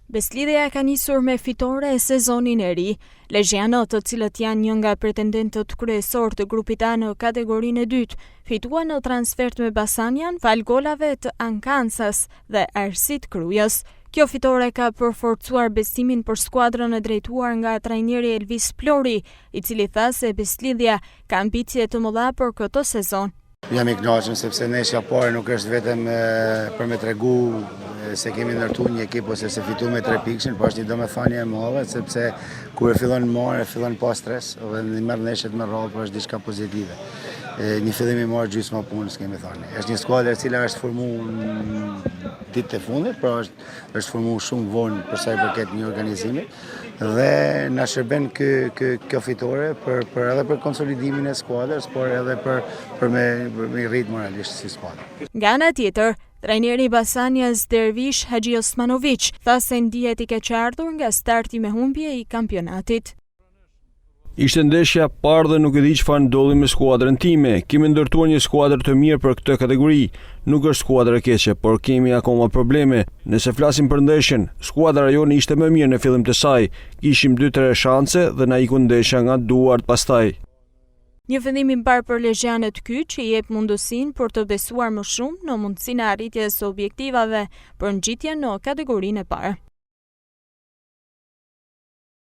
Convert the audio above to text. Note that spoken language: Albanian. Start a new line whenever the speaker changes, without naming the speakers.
Beslidhja ka nisur me fitore e sezonin e ri. Legjianët, të cilët janë një nga pretendentët kryesor të grupit A në kategorinë e dytë, fituan në transfert me Basanian fal golave të Ankansas dhe Arsit Krujës. Kjo fitore ka përforcuar besimin për skuadrën e drejtuar nga trajneri Elvis Plori, i cili tha se Beslidhja ka ambicie të mëdha për këtë sezon.
Jam i kënaqur sepse ndeshja e parë nuk është vetëm për me tregu se kemi ndërtuar një ekip ose se fitu me 3 pikë, por është një domethënie e madhe sepse kur e fillon marrë, fillon pa stres dhe në merr ndeshjet me radhë, është diçka pozitive. Një fillim i marrë gjysma punës, kemi thënë. Është një skuadër e cila është formuar ditët e fundit, por është formuar shumë vonë për sa i përket një organizimi dhe na shërben kjo fitore edhe për konsolidimin e skuadrës, por edhe për me rrit moralisht si skuadër.
Nga ana tjetër, trajneri Basanias Dervish Haxhi Osmanović tha se ndihet i keqardhur nga starti me humbje i kampionatit.
Ishte ndeshja parë dhe nuk e di çfarë ndodhi me skuadrën time. Kemi ndërtuar një skuadër të mirë për këtë kategori. Nuk është skuadër e keqe, por kemi akoma probleme. Nëse flasim për ndeshjen, skuadra jonë ishte më mirë në fillim të saj. Kishim 2-3 shanse dhe na iku ndeshja nga duart pastaj.
Një vendim i mbar për legjianët ky që i jep mundësinë për të besuar më shumë në mundësinë e arritjes së objektivave për ngjitjen në kategorinë e parë.